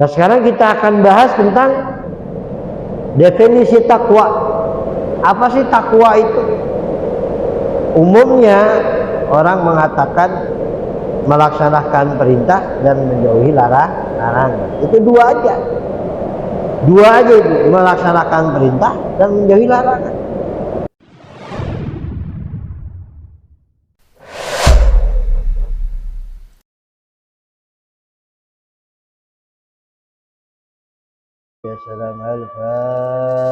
Nah, sekarang kita akan bahas tentang definisi takwa. Apa sih takwa itu? Umumnya orang mengatakan melaksanakan perintah dan menjauhi larangan. Itu dua aja itu, melaksanakan perintah dan menjauhi larangan. Assalamu al-Fatihah.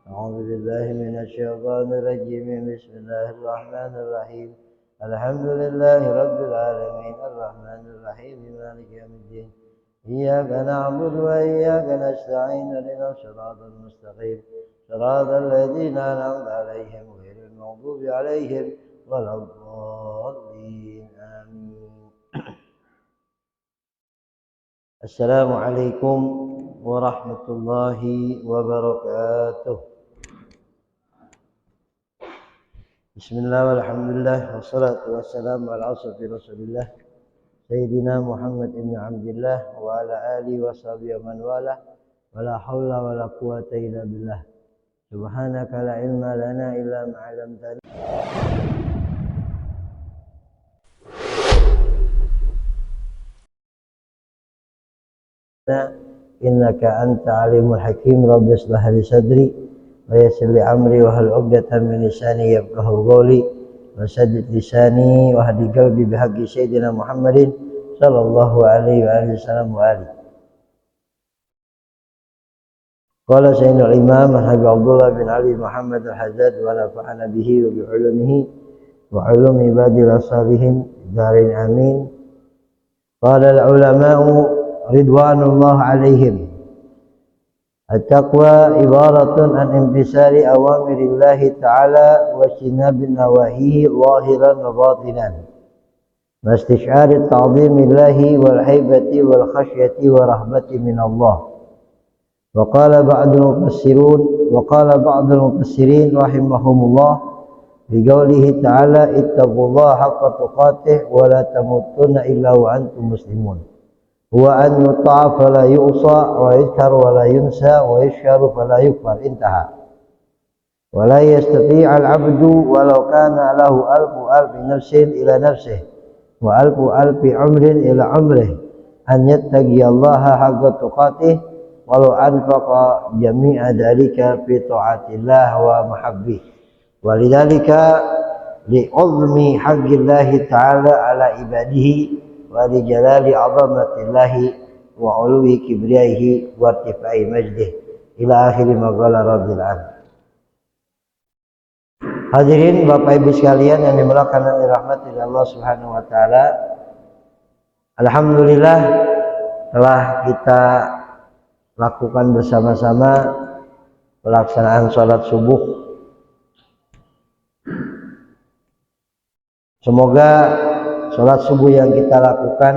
A'udzu billahi minasyaitonir rajim. Bismillahirrahmanirrahim. Alhamdulillahi rabbil alamin arrahmanir rahim maliki yaumiddin. Iyyaka na'budu wa iyyaka nasta'in ihdinas siratal mustaqim. Siratal ladzina an'amta 'alaihim ghairil maghdubi 'alaihim waladdallin. Amin. Assalamualaikum warahmatullahi wabarakatuh. Bismillah walhamdulillah wassalatu wassalamu ala asyrafir rasulillah Sayyidina Muhammad ibn Abdillah wa ala alihi wa sahbihi man wala wa la hawla wa la quwata illa billah. Subhanaka la ilma lana illa ma 'allamtana. Innaka anta alimul hakim. Rabbi ishrah li sadri wa yassir li amri wa hlul 'uqdatam min lisani yafqahu qawli wa saddid lisani wa hadi qalbi bihaqqi sayyidina Muhammadin sallallahu alaihi wa alihi wasallam wa alihi. Qala sayyidul imam Habib Abdullah bin Ali Muhammad al-Haddad wa nafa'ana bihi wa bi ulumihi wa ulumi ibadil salihin darin amin. Qala al-ulama'u ridwanullah alaihim, at-taqwa ibaratun an imtisali awamirillahi ta'ala wa ijtinabin nawahihi zahiran wa batinan wa istish'ari ta'zimillahi wal haibati wal khasyati wa rahbati min Allah. Wa qala ba'dul mufassirin rahimahumullah bi qawlihi ta'ala ittaqullaha haqqa tuqatih wa la tamutunna illa wa antum muslimun. Wa an yuta'a fala yu'sa wa yuzkar wa la yunsa wa yashharu fala yukfar. Intaha. Wa la yastati' al-'abdu walau kana lahu alfi nafsin ila nafsihi wa alfi umrin ila umrihi an yattaqiyallaha haqqa tuqatih walau anfaqa jami'a dhalika fi ta'atillah wa mahabbih. Walidzalika li'uzmi haqqillahi ta'ala ala ibadihi wa li jalali 'azamatillahi wa 'uluwi kibriyaihi wa irtifai majdih ila akhir ma qala rabbil alamin. Hadirin Bapak Ibu sekalian yang dimuliakan dan dirahmati Allah Subhanahu wa taala. Alhamdulillah telah kita lakukan bersama-sama pelaksanaan salat subuh. Semoga salat subuh yang kita lakukan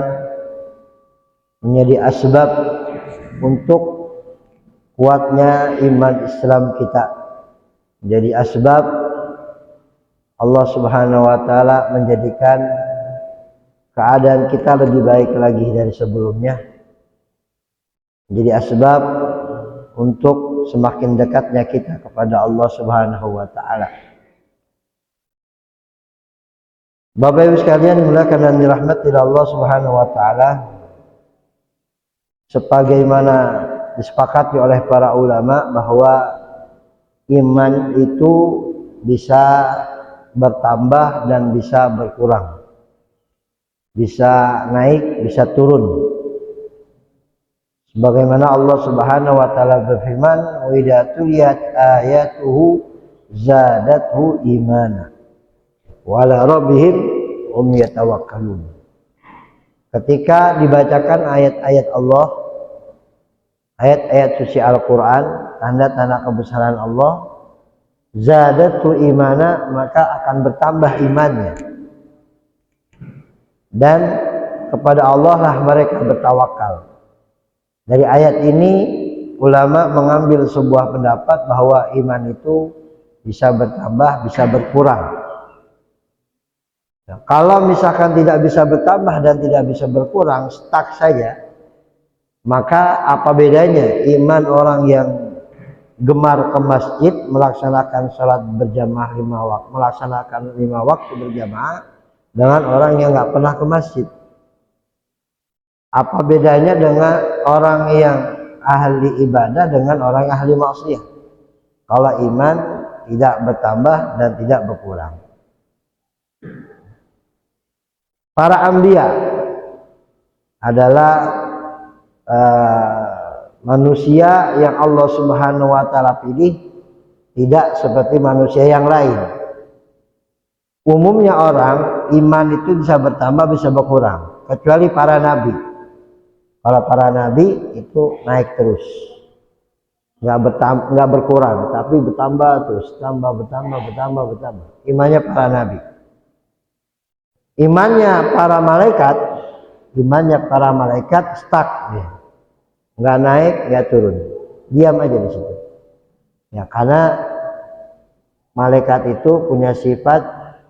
menjadi asbab untuk kuatnya iman Islam kita, menjadi asbab Allah Subhanahu wa taala menjadikan keadaan kita lebih baik lagi dari sebelumnya, menjadi asbab untuk semakin dekatnya kita kepada Allah Subhanahu wa taala. Bapak Ibu sekalian dimuliakan dan dirahmati Allah Subhanahu wa taala, sebagaimana disepakati oleh para ulama bahwa iman itu bisa bertambah dan bisa berkurang, bisa naik, bisa turun. Sebagaimana Allah Subhanahu wa taala berfirman, "Wa idza tuliyat ayatuhu zadathu imana wa ala rabbihim hum yatawakkalun." Ketika dibacakan ayat-ayat Allah, ayat-ayat suci Al-Quran, tanda-tanda kebesaran Allah, zadatu imana, maka akan bertambah imannya, dan kepada Allah lah mereka bertawakal. Dari ayat ini ulama mengambil sebuah pendapat bahwa iman itu bisa bertambah, bisa berkurang. Nah, kalau misalkan tidak bisa bertambah dan tidak bisa berkurang, stuck saja, Maka apa bedanya iman orang yang gemar ke masjid, melaksanakan sholat berjamaah 5 waktu, melaksanakan 5 waktu berjamaah, dengan orang yang nggak pernah ke masjid? Apa bedanya dengan orang yang ahli ibadah dengan orang yang ahli maksiat? Kalau iman tidak bertambah dan tidak berkurang. Para anbiya adalah manusia yang Allah Subhanahu wa taala pilih, tidak seperti manusia yang lain. Umumnya orang iman itu bisa bertambah bisa berkurang, kecuali para nabi. Kalau para nabi itu naik terus, nggak berkurang, tapi bertambah terus, bertambah. Imannya para nabi. Imannya para malaikat stuck dia, nggak naik nggak turun, diam aja di situ. Ya, karena malaikat itu punya sifat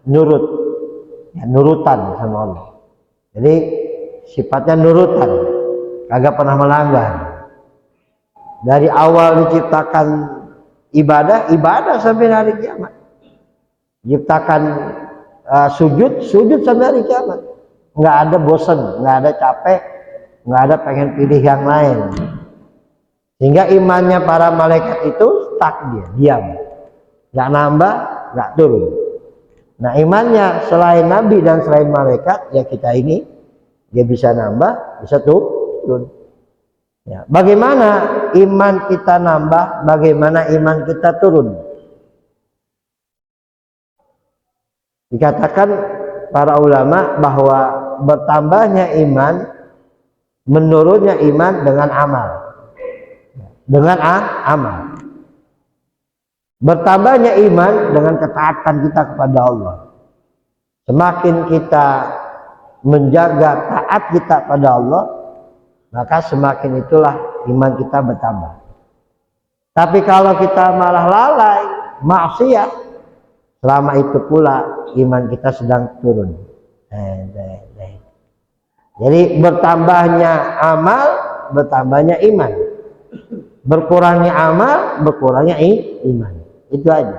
nurut, ya, nurutan sama Allah. Jadi sifatnya nurutan, kagak pernah melanggar. Dari awal diciptakan ibadah sampai hari kiamat. Diciptakan sujud sampai hari kiamat. Nggak ada bosan, nggak ada capek, nggak ada pengen pilih yang lain. Sehingga imannya para malaikat itu stuck, dia diam, nggak nambah, nggak turun. Nah, imannya selain nabi dan selain malaikat, ya kita ini, dia bisa nambah, bisa turun. Ya, bagaimana iman kita nambah, bagaimana iman kita turun? Dikatakan para ulama bahwa bertambahnya iman, menurunnya iman dengan amal. Dengan amal. Bertambahnya iman dengan ketaatan kita kepada Allah. Semakin kita menjaga taat kita pada Allah, maka semakin itulah iman kita bertambah. Tapi kalau kita malah lalai, maksiat, selama itu pula iman kita sedang turun. Jadi bertambahnya amal, bertambahnya iman. Berkurangnya amal, berkurangnya iman. Itu aja.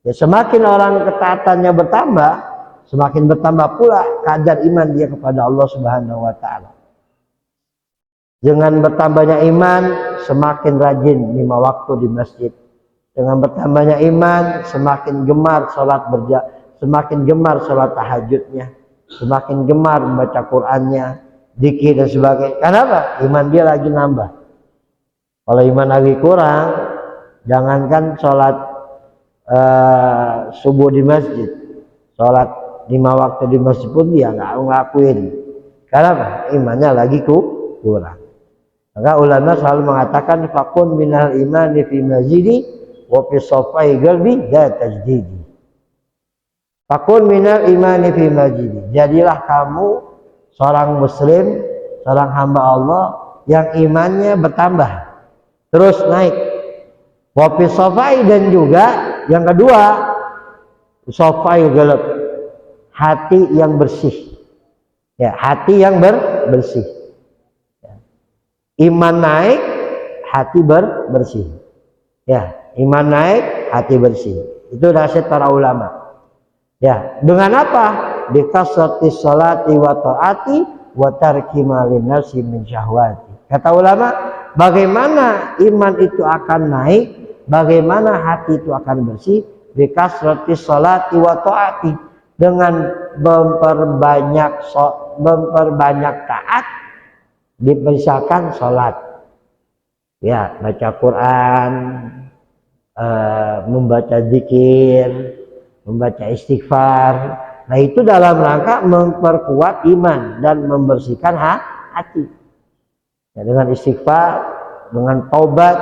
Ya, semakin orang ketaatannya bertambah, semakin bertambah pula kadar iman dia kepada Allah Subhanahu wa taala. Dengan bertambahnya iman, semakin rajin 5 waktu di masjid. Dengan bertambahnya iman, semakin gemar semakin gemar sholat tahajudnya, semakin gemar membaca Qur'annya, zikir dan sebagainya. Kenapa? Iman dia lagi nambah. Kalau iman lagi kurang, jangankan sholat subuh di masjid, sholat 5 waktu di masjid pun dia nggak ngelakuin. Kenapa? Imannya lagi kurang. Maka ulama selalu mengatakan fakun minal imani fi mazidi wa fi safai qalbi la tajdidi. Fakun minal imani fi mazidi. Jadilah kamu seorang muslim, seorang hamba Allah yang imannya bertambah, terus naik. Wa fi safai, dan juga yang kedua, safai qalb, hati yang bersih. Ya, hati yang bersih. Iman naik, hati bersih. Ya, iman naik, hati bersih. Itu nasihat para ulama. Ya, dengan apa? Bikasrati sholati wa ta'ati wa tarki ma linnafsi min syahwati. Kata ulama, bagaimana iman itu akan naik, bagaimana hati itu akan bersih? Bikasrati sholati wa ta'ati, dengan memperbanyak taat, dipersiapkan sholat, ya, baca Quran, membaca zikir, membaca istighfar. Nah, itu dalam rangka memperkuat iman dan membersihkan hati. Ya, dengan istighfar, dengan taubat,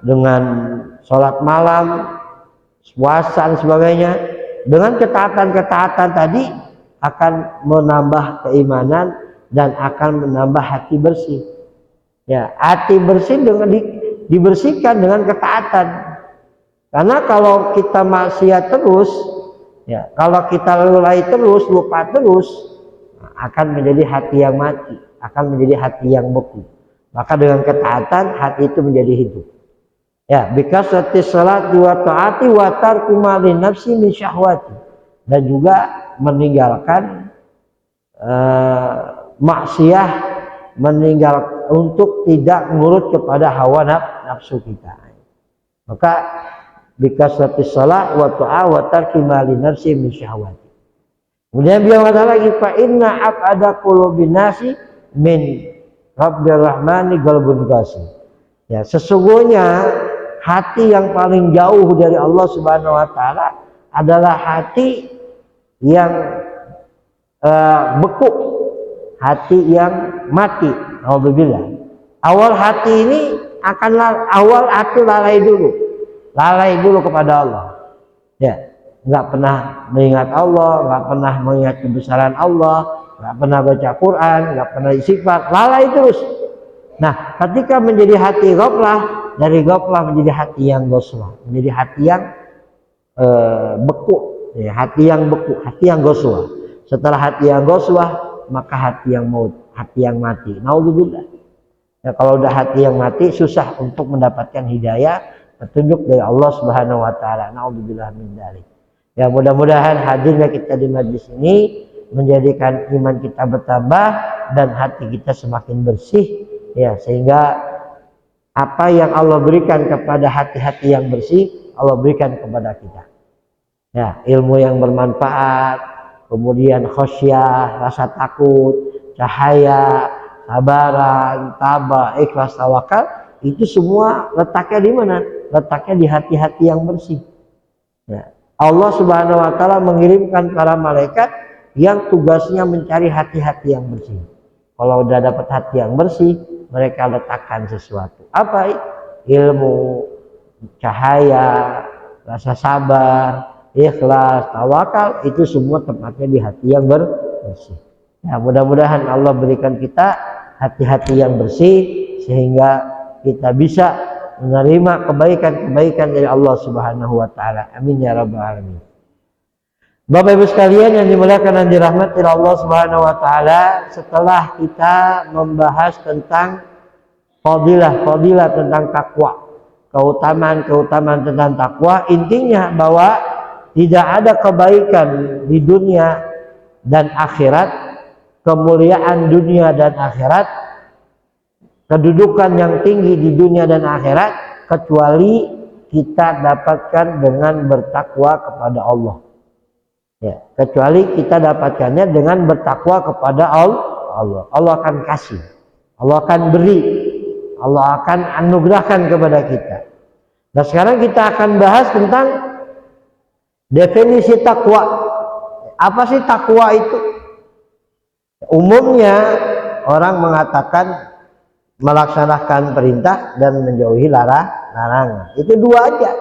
dengan sholat malam, puasa dan sebagainya, dengan ketaatan-ketaatan tadi akan menambah keimanan dan akan menambah hati bersih. Ya, hati bersih dengan dibersihkan dengan ketaatan. Karena kalau kita maksiat terus, ya, kalau kita lalai terus, lupa terus, akan menjadi hati yang mati, akan menjadi hati yang beku. Maka dengan ketaatan hati itu menjadi hidup. Ya, bikasrati salati wa taati wa tarku ma li nafsi min syahwati. Dan juga meninggalkan maksiyah, meninggal untuk tidak menurut kepada hawa nafsu kita. Maka bikasrati salat wa ta'a wa tarki ma li nafsi min syahwati. Kemudian beliau kata lagi fa inna abada qulubin nasi min Rabbil Rahmani qalbun qasi. Ya, sesungguhnya hati yang paling jauh dari Allah Subhanahu wa taala adalah hati yang beku, hati yang mati. Alhamdulillah. Awal hati ini awal hati lalai dulu kepada Allah. Ya, nggak pernah mengingat Allah, nggak pernah mengingat kebesaran Allah, nggak pernah baca Quran, nggak pernah istighfar, lalai terus. Nah, ketika menjadi hati ghaflah, dari ghaflah menjadi hati yang ghoswah, menjadi hati yang beku, ya, hati yang beku, hati yang ghoswah. Setelah hati yang ghoswah, maka hati yang maut, hati yang mati. Naudzubillah. Ya, kalau udah hati yang mati, susah untuk mendapatkan hidayah, petunjuk dari Allah Subhanahu wa taala. Naudzubillah min dzalik. Ya, mudah-mudahan hadirnya kita di majlis ini menjadikan iman kita bertambah dan hati kita semakin bersih, ya, sehingga apa yang Allah berikan kepada hati-hati yang bersih Allah berikan kepada kita, ya, ilmu yang bermanfaat, kemudian khasyah, rasa takut, cahaya, sabaran, tabah, ikhlas, tawakal, itu semua letaknya di mana? Letaknya di hati-hati yang bersih, ya. Allah Subhanahu wa taala mengirimkan para malaikat yang tugasnya mencari hati-hati yang bersih. Kalau udah dapat hati yang bersih, mereka letakkan sesuatu. Apa? Ilmu, cahaya, rasa sabar, ikhlas, tawakal, itu semua tempatnya di hati yang bersih. Ya, mudah-mudahan Allah berikan kita hati-hati yang bersih sehingga kita bisa menerima kebaikan-kebaikan dari Allah Subhanahu wa taala. Amin ya rabbal alamin. Bapak Ibu sekalian yang dimuliakan dan dirahmati Allah Subhanahu wa taala, setelah kita membahas tentang fadilah tentang takwa, keutamaan tentang takwa, intinya bahwa tidak ada kebaikan di dunia dan akhirat, kemuliaan dunia dan akhirat, kedudukan yang tinggi di dunia dan akhirat kecuali kita dapatkan dengan bertakwa kepada Allah. Ya, kecuali kita dapatkannya dengan bertakwa kepada Allah. Allah akan kasih, Allah akan beri, Allah akan anugerahkan kepada kita. Nah, sekarang kita akan bahas tentang definisi takwa. Apa sih takwa itu? Umumnya orang mengatakan melaksanakan perintah dan menjauhi larangan. Itu dua aja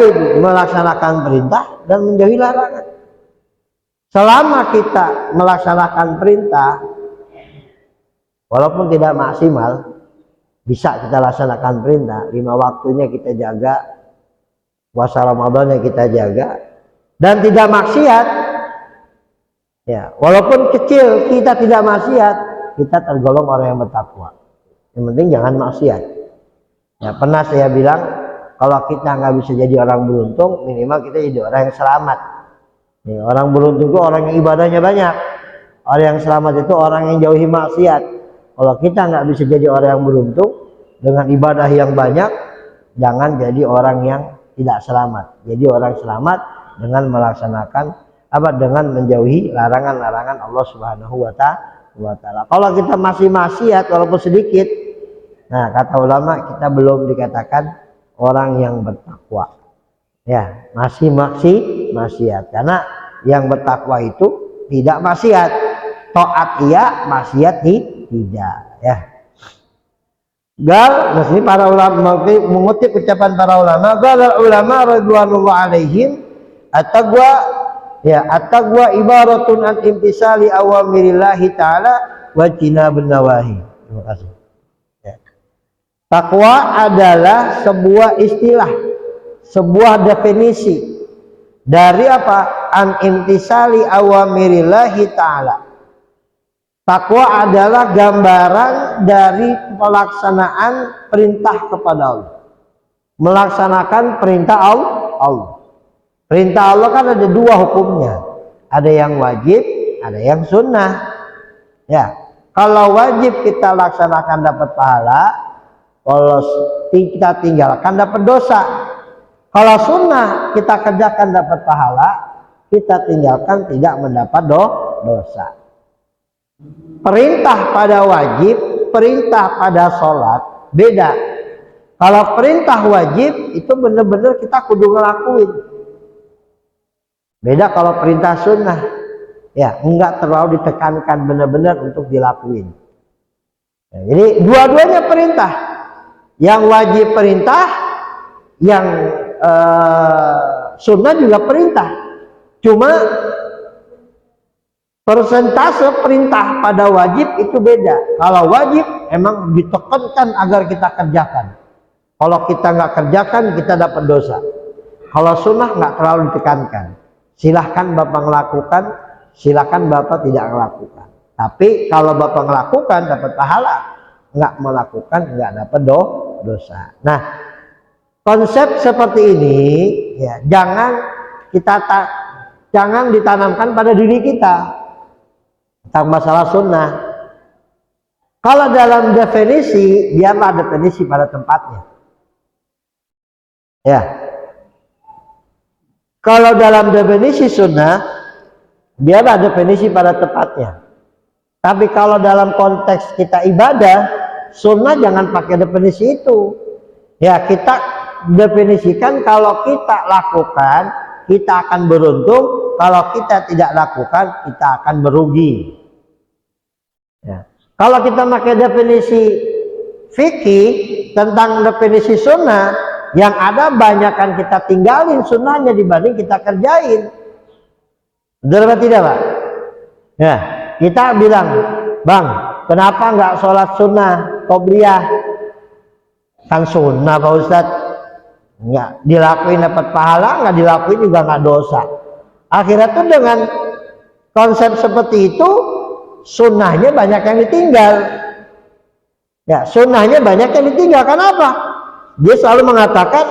itu, melaksanakan perintah dan menjauhi larangan. Selama kita melaksanakan perintah walaupun tidak maksimal, bisa kita laksanakan perintah, 5 waktunya kita jaga, puasa Ramadannya kita jaga, dan tidak maksiat, ya, walaupun kecil kita tidak maksiat, kita tergolong orang yang bertakwa. Yang penting jangan maksiat. Ya, pernah saya bilang, kalau kita nggak bisa jadi orang beruntung, minimal kita jadi orang yang selamat. Ya, orang beruntung itu orang yang ibadahnya banyak. Orang yang selamat itu orang yang jauhi maksiat. Kalau kita nggak bisa jadi orang yang beruntung dengan ibadah yang banyak, jangan jadi orang yang tidak selamat. Jadi orang selamat dengan melaksanakan dengan menjauhi larangan-larangan Allah Subhanahu wa taala. Kalau kita masih maksiat walaupun sedikit, nah kata ulama kita belum dikatakan orang yang bertakwa. Ya, masih maksiat. Karena yang bertakwa itu tidak maksiat. Taat iya, maksiat tidak, ya. Maksudnya para ulama mengutip ucapan para ulama, qala ulama radhiyallahu alaihim at-taqwa ibaratun an imtisali awamirillahi ta'ala wa jinabun nawahi. Terima kasih. Takwa adalah sebuah istilah, sebuah definisi dari apa? An imtisali awamirillahi ta'ala, Takwa adalah gambaran dari pelaksanaan perintah kepada Allah. Melaksanakan perintah Allah. Perintah Allah kan ada dua hukumnya. Ada yang wajib, ada yang sunnah. Ya, kalau wajib kita laksanakan dapat pahala, kalau kita tinggalkan dapat dosa. Kalau sunnah kita kerjakan dapat pahala, kita tinggalkan tidak mendapat dosa. Perintah pada wajib, perintah pada sholat beda. Kalau perintah wajib itu benar-benar kita kudu ngelakuin. Beda kalau perintah sunnah, ya enggak terlalu ditekankan, benar-benar untuk dilakuin. Ya, jadi dua-duanya perintah. Yang wajib perintah, yang sunnah juga perintah. Cuma persentase perintah pada wajib itu beda. Kalau wajib emang ditekankan agar kita kerjakan. Kalau kita nggak kerjakan kita dapat dosa. Kalau sunnah nggak terlalu ditekankan. Silahkan Bapak melakukan, silahkan Bapak tidak melakukan. Tapi kalau Bapak melakukan dapat pahala, nggak melakukan nggak dapat dosa. Nah, konsep seperti ini ya jangan ditanamkan pada diri kita. Tentang masalah sunnah. Kalau dalam definisi, biarlah definisi pada tempatnya. Ya. Kalau dalam definisi sunnah, biarlah definisi pada tempatnya. Tapi kalau dalam konteks kita ibadah, sunnah jangan pakai definisi itu. Ya, kita definisikan kalau kita lakukan, kita akan beruntung. Kalau kita tidak lakukan, kita akan merugi. Ya. Kalau kita pakai definisi fikih tentang definisi sunnah, yang ada banyakkan kita tinggalin sunnahnya dibanding kita kerjain. Betul atau tidak, Pak? Ya, kita bilang, Bang, kenapa nggak sholat sunnah qobliyah? Kan sunnah, Pak Ustadz. Nggak dilakuin dapat pahala, nggak dilakuin juga nggak dosa. Akhirnya tuh dengan konsep seperti itu, sunnahnya banyak yang ditinggal. Ya, sunnahnya banyak yang ditinggal. Kenapa? Dia selalu mengatakan,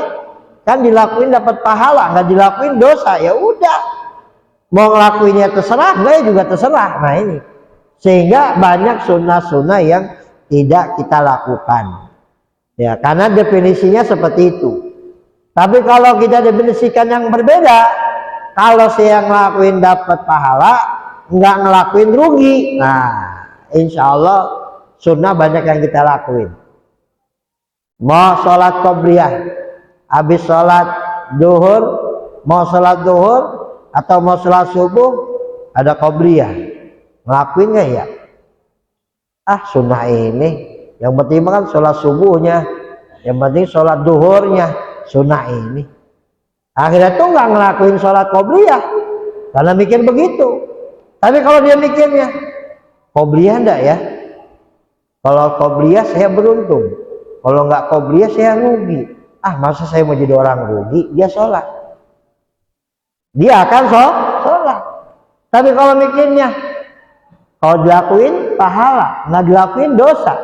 kan dilakuin dapat pahala, nggak dilakuin dosa. Ya udah, mau ngelakuinnya terserah, nggak juga terserah. Nah ini, sehingga banyak sunnah-sunnah yang tidak kita lakukan. Ya, karena definisinya seperti itu. Tapi kalau kita definisikan yang berbeda, kalau saya ngelakuin dapat pahala, nggak ngelakuin rugi. Nah, insya Allah sunnah banyak yang kita lakuin. Mau sholat qobliyah, habis sholat duhur, mau sholat duhur atau mau sholat subuh, ada qobliyah. Ngelakuin nggak ya? Ah, sunnah ini. Yang penting kan sholat subuhnya, yang penting sholat duhurnya, sunnah ini. Akhirnya tuh nggak ngelakuin sholat qobliyah karena mikir begitu. Tapi kalau dia mikirnya qobliyah enggak ya? Kalau qobliyah saya beruntung, kalau nggak qobliyah saya rugi. Ah, masa saya mau jadi orang rugi? Dia sholat, dia akan sholat. Tapi kalau mikirnya kalau dilakuin pahala, nggak dilakuin dosa,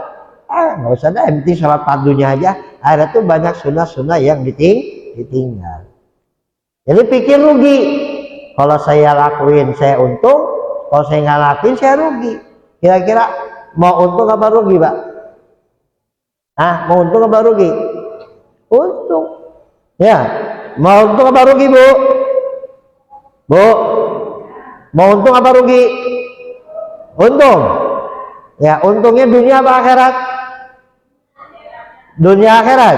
nggak usah dah, yang penting sholat fardunya aja. Akhirnya tuh banyak sunnah-sunnah yang ditinggal. Jadi pikir rugi. Kalau saya lakuin saya untung, kalau saya nggak lakuin saya rugi. Kira-kira mau untung apa rugi, Pak? Mau untung apa rugi? Untung. Ya, mau untung apa rugi, Bu? Bu, mau untung apa rugi? Untung. Ya, untungnya dunia apa akhirat? Dunia akhirat.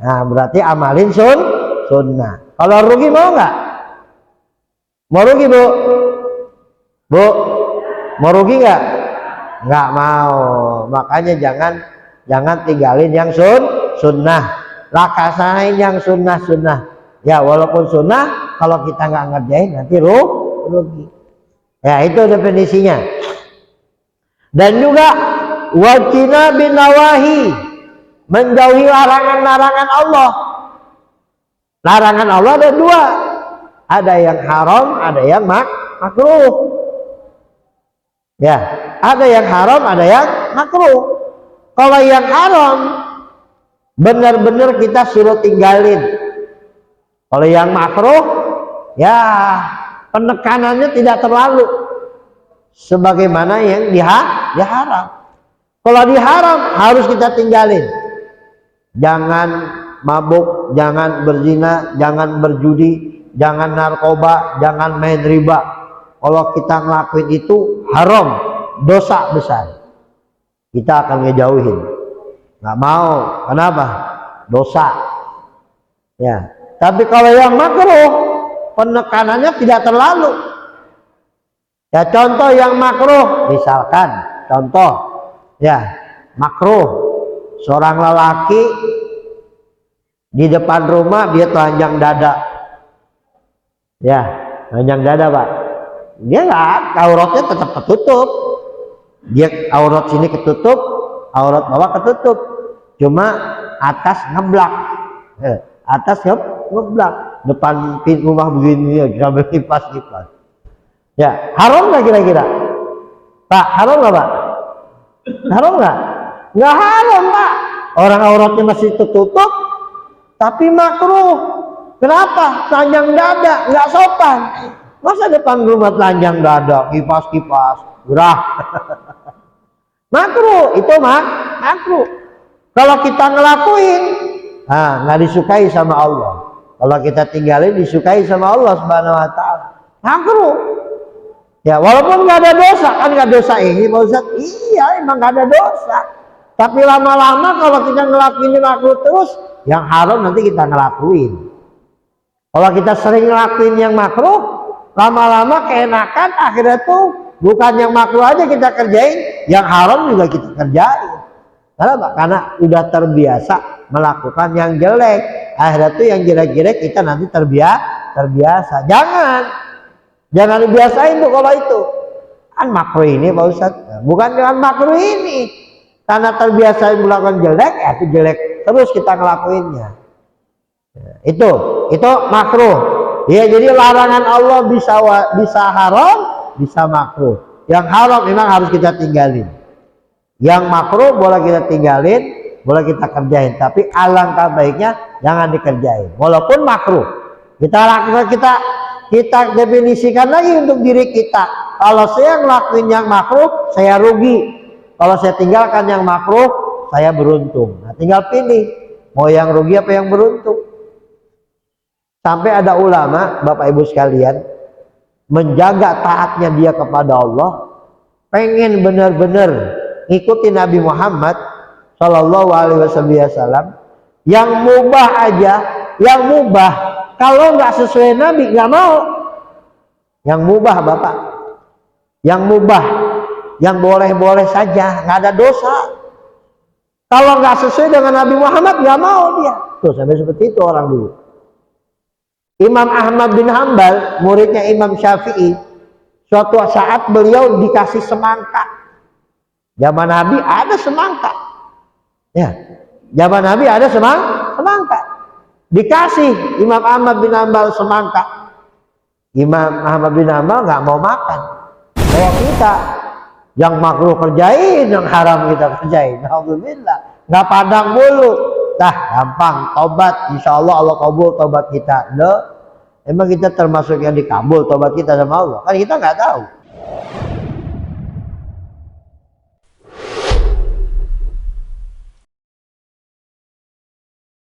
Nah, berarti amalin sunnah. Kalau rugi mau nggak? Mau rugi, Bu? Bu, mau rugi nggak? Nggak mau. Makanya jangan tinggalin yang sunnah. Laksanain yang sunnah. Ya, walaupun sunnah, kalau kita nggak ngerjain nanti rugi. Ya, itu definisinya. Dan juga wajina bin nawahi, menjauhi larangan-larangan Allah. Larangan Allah ada dua, ada yang haram, ada yang makruh. Ya, ada yang haram, ada yang makruh. Kalau yang haram benar-benar kita suruh tinggalin. Kalau yang makruh ya penekanannya tidak terlalu sebagaimana yang diharam. Kalau diharam harus kita tinggalin. Jangan mabuk, jangan berzina, jangan berjudi, jangan narkoba, jangan main riba. Kalau kita ngelakuin itu haram, dosa besar. Kita akan ngejauhin. Nggak mau. Kenapa? Dosa. Ya. Tapi kalau yang makruh, penekanannya tidak terlalu. Ya, contoh yang makruh, misalkan contoh ya makruh seorang lelaki di depan rumah dia telanjang dada. Ya, telanjang dada, Pak. Dia nggak, auratnya tetap ketutup. Dia aurat sini ketutup, aurat bawah ketutup. Cuma atas ngeblak. Atas ngeblak. Depan pintu rumah begini ya, sambil kipas-kipas. Ya, haram nggak kira-kira? Pak, haram nggak, Pak? Haram nggak? Nggak haram, Pak. Orang auratnya masih tertutup, tapi makruh. Kenapa? Telanjang dada, nggak sopan. Masa depan rumah telanjang dada, kipas-kipas, gerah. Makruh, itu makruh. Kalau kita ngelakuin, nggak disukai sama Allah. Kalau kita tinggalin disukai sama Allah Subhanahu Wa Taala. Makruh. Ya, walaupun nggak ada dosa, kan nggak dosa ini, Pak Ustadz. Iya, emang nggak ada dosa. Tapi lama-lama kalau kita ngelakuin makruh terus, yang haram nanti kita ngelakuin. Kalau kita sering ngelakuin yang makruh, lama-lama keenakan, akhirnya tuh bukan yang makruh aja kita kerjain, yang haram juga kita kerjain. Kenapa? Karena udah terbiasa melakukan yang jelek. Akhirnya tuh yang jelek-jelek kita nanti terbiasa. Jangan dibiasain tuh kalau itu. Kan makruh ini, Pak Ustadz. Bukan dengan makruh ini. Karena terbiasa melakukan jelek, ya itu jelek terus kita ngelakuinnya. Itu makruh. Ya, jadi larangan Allah bisa haram, bisa makruh. Yang haram memang harus kita tinggalin. Yang makruh boleh kita tinggalin, boleh kita kerjain. Tapi alangkah baiknya jangan dikerjain. Walaupun makruh, kita definisikan lagi untuk diri kita. Kalau saya ngelakuin yang makruh, saya rugi. Kalau saya tinggalkan yang makruh, saya beruntung. Nah, tinggal pilih mau yang rugi apa yang beruntung. Sampai ada ulama, Bapak Ibu sekalian, menjaga taatnya dia kepada Allah, pengen benar-benar ikuti Nabi Muhammad Shallallahu Alaihi Wasallam, yang mubah aja, yang mubah kalau nggak sesuai Nabi nggak mau. Yang mubah, Bapak, yang mubah, yang boleh-boleh saja, nggak ada dosa. Kalau nggak sesuai dengan Nabi Muhammad nggak mau dia. Tuh sampai seperti itu orang dulu. Imam Ahmad bin Hambal, muridnya Imam Syafi'i, suatu saat beliau dikasih semangka. Zaman Nabi ada semangka. Ya, zaman Nabi ada semangka. Dikasih Imam Ahmad bin Hambal semangka. Imam Ahmad bin Hambal nggak mau makan. Kalau kita yang makruh kerjain, yang haram kita kerjain. Alhamdulillah, nggak padang mulu. Nah, gampang, tobat, insya Allah Allah kabul tobat kita. Emang kita termasuk yang dikabul tobat kita sama Allah? Kan kita nggak tahu.